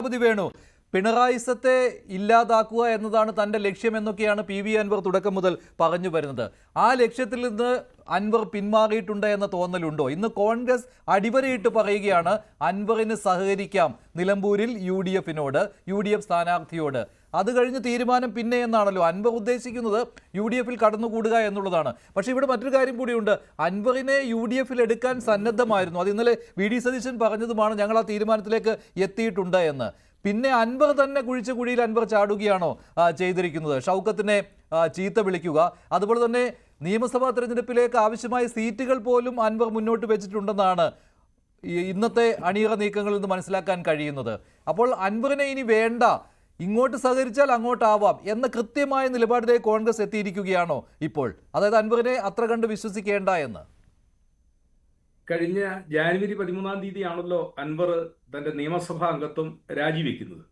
ശ്രീമതി വേണു, പിണറായിസത്തെ ഇല്ലാതാക്കുക എന്നതാണ് തൻ്റെ ലക്ഷ്യമെന്നൊക്കെയാണ് പി വി അൻവർ തുടക്കം മുതൽ പറഞ്ഞു വരുന്നത്. ആ ലക്ഷ്യത്തിൽ നിന്ന് അൻവർ പിന്മാറിയിട്ടുണ്ട് എന്ന തോന്നലുണ്ടോ? ഇന്ന് കോൺഗ്രസ് അടിവരയിട്ട് പറയുകയാണ് അൻവറിന് സഹകരിക്കാം നിലമ്പൂരിൽ UDF സ്ഥാനാർത്ഥിയോട്. അത് കഴിഞ്ഞ് തീരുമാനം പിന്നെ എന്നാണല്ലോ. അൻവർ ഉദ്ദേശിക്കുന്നത് UDF കടന്നുകൂടുക എന്നുള്ളതാണ്. പക്ഷേ ഇവിടെ മറ്റൊരു കാര്യം കൂടിയുണ്ട്. അൻവറിനെ UDF എടുക്കാൻ സന്നദ്ധമായിരുന്നു. അത് ഇന്നലെ VD സതീശൻ പറഞ്ഞതുമാണ്, ഞങ്ങൾ ആ തീരുമാനത്തിലേക്ക് എത്തിയിട്ടുണ്ട് എന്ന്. പിന്നെ അൻവർ തന്നെ കുഴിച്ച കുഴിയിൽ അൻവർ ചാടുകയാണോ ചെയ്തിരിക്കുന്നത്? ഷൗക്കത്തിനെ ചീത്ത വിളിക്കുക, അതുപോലെ തന്നെ നിയമസഭാ തെരഞ്ഞെടുപ്പിലേക്ക് ആവശ്യമായ സീറ്റുകൾ പോലും അൻവർ മുന്നോട്ട് വെച്ചിട്ടുണ്ടെന്നാണ് ഇന്നത്തെ അണിയറ നീക്കങ്ങളിൽ നിന്ന് മനസ്സിലാക്കാൻ കഴിയുന്നത്. അപ്പോൾ അൻവറിനെ ഇനി വേണ്ട, ഇങ്ങോട്ട് സഹകരിച്ചാൽ അങ്ങോട്ടാവാം എന്ന കൃത്യമായ നിലപാടിലേക്ക് കോൺഗ്രസ് എത്തിയിരിക്കുകയാണോ ഇപ്പോൾ? അതായത് അൻവറിനെ അത്ര കണ്ട് വിശ്വസിക്കേണ്ട എന്ന്. കഴിഞ്ഞ ജാനുവരി 13 ആണല്ലോ അൻവർ തന്റെ നിയമസഭാ അംഗത്വം രാജിവെക്കുന്നത്.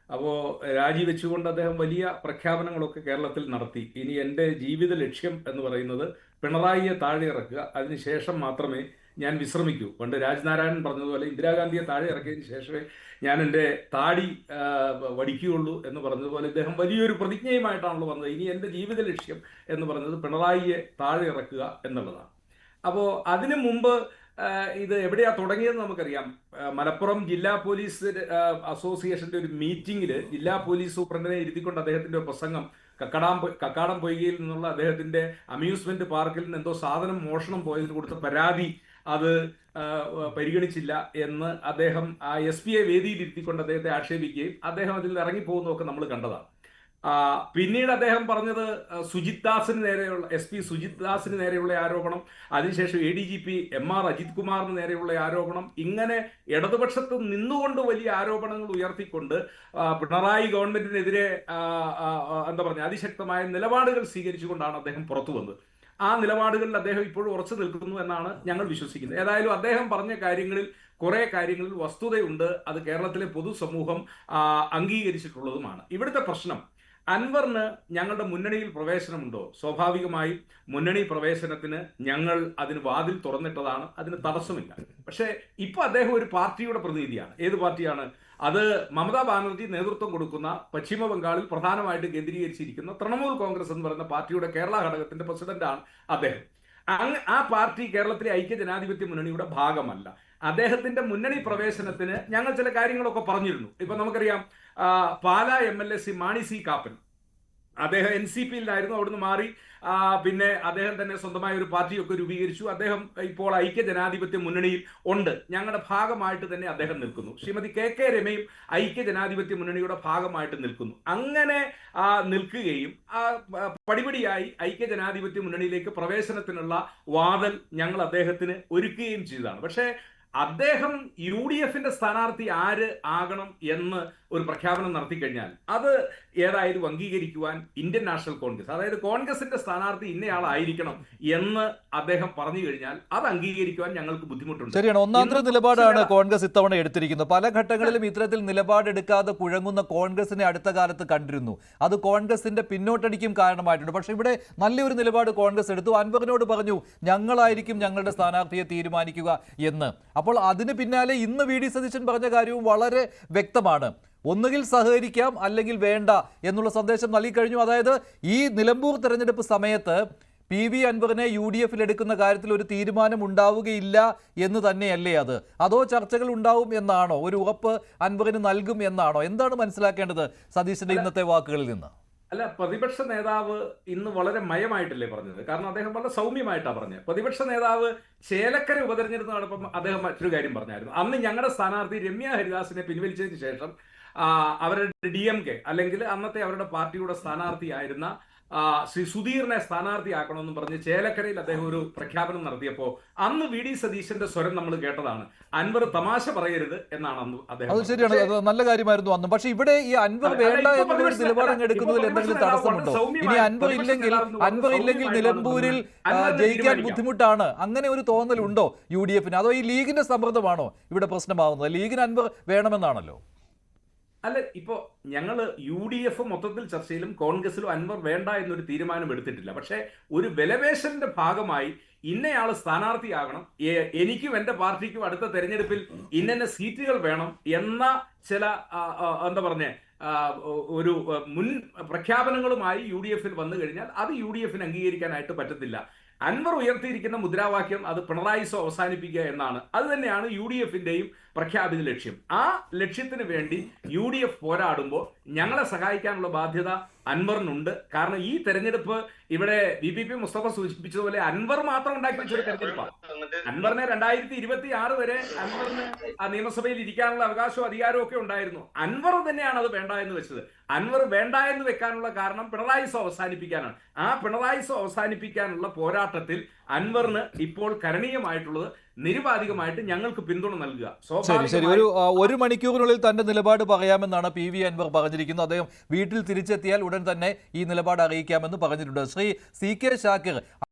അപ്പോൾ രാജിവെച്ചുകൊണ്ട് അദ്ദേഹം വലിയ പ്രഖ്യാപനങ്ങളൊക്കെ കേരളത്തിൽ നടത്തി. ഇനി എൻ്റെ ജീവിത ലക്ഷ്യം എന്ന് പറയുന്നത് പിണറായിയെ താഴെ ഇറക്കുക, അതിനുശേഷം മാത്രമേ ഞാൻ വിശ്രമിക്കൂ. പണ്ട് രാജ്നാരായണൻ പറഞ്ഞതുപോലെ ഇന്ദിരാഗാന്ധിയെ താഴെ ഇറക്കിയതിന് ശേഷമേ ഞാൻ എൻ്റെ താടി വടിക്കുകയുള്ളൂ എന്ന് പറഞ്ഞതുപോലെ ഇദ്ദേഹം വലിയൊരു പ്രതിജ്ഞയുമായിട്ടാണല്ലോ പറഞ്ഞത്. ഇനി എൻ്റെ ജീവിത ലക്ഷ്യം എന്ന് പറയുന്നത് പിണറായിയെ താഴെ ഇറക്കുക എന്നുള്ളതാണ്. അപ്പോൾ അതിനു മുമ്പ് ഇത് എവിടെയാ തുടങ്ങിയതെന്ന് നമുക്കറിയാം. മലപ്പുറം ജില്ലാ പോലീസ് അസോസിയേഷന്റെ ഒരു മീറ്റിംഗിൽ ജില്ലാ പോലീസ് സൂപ്രണ്ടിനെ ഇരുത്തിക്കൊണ്ട് അദ്ദേഹത്തിന്റെ ഒരു പ്രസംഗം, കക്കാടം പൊയ്കയിൽ നിന്നുള്ള അദ്ദേഹത്തിന്റെ അമ്യൂസ്മെന്റ് പാർക്കിൽ നിന്ന് എന്തോ സാധനം മോഷണം പോയതിന് കൊടുത്ത പരാതി അത് പരിഗണിച്ചില്ല എന്ന് അദ്ദേഹം SPA വേദിയിൽ ഇരുത്തിക്കൊണ്ട് അദ്ദേഹത്തെ ആക്ഷേപിക്കുകയും അദ്ദേഹം അതിൽ ഇറങ്ങിപ്പോകുന്നതൊക്കെ നമ്മൾ കണ്ടതാണ്. പിന്നീട് അദ്ദേഹം പറഞ്ഞത് സുജിത് ദാസിന് നേരെയുള്ള SP സുജിത് ദാസിന് നേരെയുള്ള ആരോപണം, അതിനുശേഷം ADGP MR അജിത് കുമാറിന് നേരെയുള്ള ആരോപണം, ഇങ്ങനെ ഇടതുപക്ഷത്ത് നിന്നുകൊണ്ട് വലിയ ആരോപണങ്ങൾ ഉയർത്തിക്കൊണ്ട് പിണറായി ഗവൺമെന്റിനെതിരെ അതിശക്തമായ നിലപാടുകൾ സ്വീകരിച്ചുകൊണ്ടാണ് അദ്ദേഹം പുറത്തു വന്നത്. ആ നിലപാടുകളിൽ അദ്ദേഹം ഇപ്പോഴും ഉറച്ചു നിൽക്കുന്നു എന്നാണ് ഞങ്ങൾ വിശ്വസിക്കുന്നത്. ഏതായാലും അദ്ദേഹം പറഞ്ഞ കാര്യങ്ങളിൽ കുറെ കാര്യങ്ങളിൽ വസ്തുതയുണ്ട്. അത് കേരളത്തിലെ പൊതുസമൂഹം അംഗീകരിച്ചിട്ടുള്ളതുമാണ്. ഇവിടുത്തെ പ്രശ്നം, അൻവറിന് ഞങ്ങളുടെ മുന്നണിയിൽ പ്രവേശനമുണ്ടോ? സ്വാഭാവികമായും മുന്നണി പ്രവേശനത്തിന് ഞങ്ങൾ അതിന് വാതിൽ തുറന്നിട്ടതാണ്, അതിന് തടസ്സമില്ല. പക്ഷേ ഇപ്പൊ അദ്ദേഹം ഒരു പാർട്ടിയുടെ പ്രതിനിധിയാണ്. ഏത് പാർട്ടിയാണ് അത്? മമതാ ബാനർജി നേതൃത്വം കൊടുക്കുന്ന പശ്ചിമ ബംഗാളിൽ പ്രധാനമായിട്ട് കേന്ദ്രീകരിച്ചിരിക്കുന്ന തൃണമൂൽ കോൺഗ്രസ് എന്ന് പറയുന്ന പാർട്ടിയുടെ കേരള ഘടകത്തിന്റെ പ്രസിഡന്റാണ് അദ്ദേഹം. ആ പാർട്ടി കേരളത്തിലെ ഐക്യജനാധിപത്യ മുന്നണിയുടെ ഭാഗമല്ല. അദ്ദേഹത്തിന്റെ മുന്നണി പ്രവേശനത്തിന് ഞങ്ങൾ ചില കാര്യങ്ങളൊക്കെ പറഞ്ഞിരുന്നു. ഇപ്പൊ നമുക്കറിയാം, പാലാ MLA മാണി സി കാപ്പൻ, അദ്ദേഹം NCPയിലായിരുന്നു, അവിടുന്ന് മാറി പിന്നെ അദ്ദേഹം തന്നെ സ്വന്തമായ ഒരു പാർട്ടിയൊക്കെ രൂപീകരിച്ചു. അദ്ദേഹം ഇപ്പോൾ ഐക്യജനാധിപത്യ മുന്നണിയിൽ ഉണ്ട്, ഞങ്ങളുടെ ഭാഗമായിട്ട് തന്നെ അദ്ദേഹം നിൽക്കുന്നു. ശ്രീമതി KK രമയും ഐക്യജനാധിപത്യ മുന്നണിയുടെ ഭാഗമായിട്ട് നിൽക്കുന്നു. അങ്ങനെ നിൽക്കുകയും പടിപടിയായി ഐക്യജനാധിപത്യ മുന്നണിയിലേക്ക് പ്രവേശനത്തിനുള്ള വാതിൽ ഞങ്ങൾ അദ്ദേഹത്തിന് ഒരുക്കുകയും ചെയ്തതാണ്. പക്ഷേ അദ്ദേഹം UDF സ്ഥാനാർത്ഥി ആര് ആകണം എന്ന് ഒരു പ്രഖ്യാപനം നടത്തി കഴിഞ്ഞാൽ അത് ഏതായാലും അംഗീകരിക്കുവാൻ ഇന്ത്യൻ നാഷണൽ കോൺഗ്രസ്, അതായത് കോൺഗ്രസിന്റെ സ്ഥാനാർത്ഥി ഇന്നയാളായിരിക്കണം എന്ന് അദ്ദേഹം പറഞ്ഞു കഴിഞ്ഞാൽ അത് അംഗീകരിക്കുവാൻ ഞങ്ങൾക്ക് ബുദ്ധിമുട്ടുണ്ട്. ശരിയാണ്. ഒന്നാന്തര നിലപാടാണ് കോൺഗ്രസ് ഇത്തവണ എടുത്തിരിക്കുന്നത്. പല ഘട്ടങ്ങളിലും ഇത്തരത്തിൽ നിലപാടെടുക്കാതെ കുഴങ്ങുന്ന കോൺഗ്രസിനെ അടുത്ത കാലത്ത് കണ്ടിരുന്നു. അത് കോൺഗ്രസിന്റെ പിന്നോട്ടടിക്കും കാരണമായിട്ടുണ്ട്. പക്ഷേ ഇവിടെ നല്ലൊരു നിലപാട് കോൺഗ്രസ് എടുത്തു. അൻവറിനോട് പറഞ്ഞു ഞങ്ങളായിരിക്കും ഞങ്ങളുടെ സ്ഥാനാർത്ഥിയെ തീരുമാനിക്കുക എന്ന്. അപ്പോൾ അതിന് പിന്നാലെ ഇന്ന് VD സതീശൻ പറഞ്ഞ കാര്യവും വളരെ വ്യക്തമാണ്. ഒന്നുകിൽ സഹകരിക്കാം അല്ലെങ്കിൽ വേണ്ട എന്നുള്ള സന്ദേശം നൽകിക്കഴിഞ്ഞു. അതായത് ഈ നിലമ്പൂർ തെരഞ്ഞെടുപ്പ് സമയത്ത് PV അൻവറിനെ UDF എടുക്കുന്ന കാര്യത്തിൽ ഒരു തീരുമാനം ഉണ്ടാവുകയില്ല എന്ന് തന്നെയല്ലേ അത്? അതോ ചർച്ചകൾ ഉണ്ടാവും എന്നാണോ? ഒരു ഉറപ്പ് അൻവറിന് നൽകും എന്നാണോ? എന്താണ് മനസ്സിലാക്കേണ്ടത് സതീശന്റെ ഇന്നത്തെ വാക്കുകളിൽ നിന്ന്? അല്ല, പ്രതിപക്ഷ നേതാവ് ഇന്ന് വളരെ മയമായിട്ടല്ലേ പറഞ്ഞത്? കാരണം അദ്ദേഹം വളരെ സൗമ്യമായിട്ടാണ് പറഞ്ഞത്. പ്രതിപക്ഷ നേതാവ് ചേലക്കര ഉപതെരഞ്ഞെടുപ്പ് നടപ്പം അദ്ദേഹം മറ്റൊരു കാര്യം പറഞ്ഞായിരുന്നു. അന്ന് ഞങ്ങളുടെ സ്ഥാനാർത്ഥി രമ്യ ഹരിദാസിനെ പിൻവലിച്ചതിന് ശേഷം അവരുടെ DMK അല്ലെങ്കിൽ അന്നത്തെ അവരുടെ പാർട്ടിയുടെ സ്ഥാനാർത്ഥിയായിരുന്ന ശ്രീ സുധീറിനെ സ്ഥാനാർത്ഥിയാക്കണമെന്ന് പറഞ്ഞ് ചേലക്കരയിൽ അദ്ദേഹം ഒരു പ്രഖ്യാപനം നടത്തിയപ്പോൾ അന്ന് VD സതീശന്റെ സ്വരം നമ്മൾ കേട്ടതാണ്. അൻവർ തമാശ പറയരുത് എന്നാണ് അന്ന് അദ്ദേഹം. അത് ശരിയാണ്, അത് നല്ല കാര്യമായിരുന്നു അന്ന്. പക്ഷെ ഇവിടെ ഈ അൻവർ വേണ്ട എന്നുള്ള നിലപാടം എടുക്കുന്നതിൽ എന്തെങ്കിലും തടസ്സമുണ്ടോ? ഇനി അൻവർ ഇല്ലെങ്കിൽ നിലമ്പൂരിൽ ജയിക്കാൻ ബുദ്ധിമുട്ടാണ്, അങ്ങനെ ഒരു തോന്നലുണ്ടോ UDF-ന്? അതോ ഈ ലീഗിന്റെ സമ്മർദ്ദമാണോ ഇവിടെ പ്രശ്നമാകുന്നത്? ലീഗിന് അൻവർ വേണമെന്നാണല്ലോ. അല്ല, ഇപ്പോ ഞങ്ങൾ UDF മൊത്തത്തിൽ ചർച്ചയിലും കോൺഗ്രസിലും അൻവർ വേണ്ട എന്നൊരു തീരുമാനം എടുത്തിട്ടില്ല. പക്ഷേ ഒരു വിലപേശലിന്റെ ഭാഗമായി ഇന്നയാള് സ്ഥാനാർത്ഥിയാകണം, എനിക്കും എന്റെ പാർട്ടിക്കും അടുത്ത തെരഞ്ഞെടുപ്പിൽ ഇന്ന സീറ്റുകൾ വേണം എന്ന ചില എന്താ പറഞ്ഞേ ഒരു മുൻ പ്രഖ്യാപനങ്ങളുമായി UDF-ൽ വന്നു കഴിഞ്ഞാൽ അത് UDF-ന് അംഗീകരിക്കാനായിട്ട് പറ്റത്തില്ല. അൻവർ ഉയർത്തിയിരിക്കുന്ന മുദ്രാവാക്യം അത് പിണറായി സോ അവസാനിപ്പിക്കുക എന്നാണ്. അത് തന്നെയാണ് UDF-ന്റെയും പ്രഖ്യാപിത ലക്ഷ്യം. ആ ലക്ഷ്യത്തിന് വേണ്ടി UDF പോരാടുമ്പോൾ ഞങ്ങളെ സഹായിക്കാനുള്ള ബാധ്യത അൻവറിനുണ്ട്. കാരണം ഈ തെരഞ്ഞെടുപ്പ് ഇവിടെ VP മുസ്തഫ സൂചിപ്പിച്ചതുപോലെ അൻവർ മാത്രം ഉണ്ടാക്കി വെച്ചൊരു തെരഞ്ഞെടുപ്പാണ്. അൻവറിനെ 2026 വരെ അൻവറിന് ആ നിയമസഭയിൽ ഇരിക്കാനുള്ള അവകാശവും അധികാരവും ഒക്കെ ഉണ്ടായിരുന്നു. അൻവർ തന്നെയാണ് അത് വേണ്ട എന്ന് വെച്ചത്. അൻവർ വേണ്ട എന്ന് വെക്കാനുള്ള കാരണം പിണറായി സോ അവസാനിപ്പിക്കാനാണ്. ആ പിണറായി സോ അവസാനിപ്പിക്കാനുള്ള പോരാട്ടത്തിൽ അൻവറിന് ഇപ്പോൾ കരണീയമായിട്ടുള്ളത് നിരുപാധികമായിട്ട് ഞങ്ങൾക്ക് പിന്തുണ നൽകുക. ശരി, ഒരു മണിക്കൂറിനുള്ളിൽ തന്റെ നിലപാട് പറയാമെന്നാണ് PV അൻവർ പറഞ്ഞിരിക്കുന്നത്. അദ്ദേഹം വീട്ടിൽ തിരിച്ചെത്തിയാൽ ഉടൻ തന്നെ ഈ നിലപാട് അറിയിക്കാമെന്ന് പറഞ്ഞിട്ടുണ്ട്. ശ്രീ CK ഷാക്കിർ,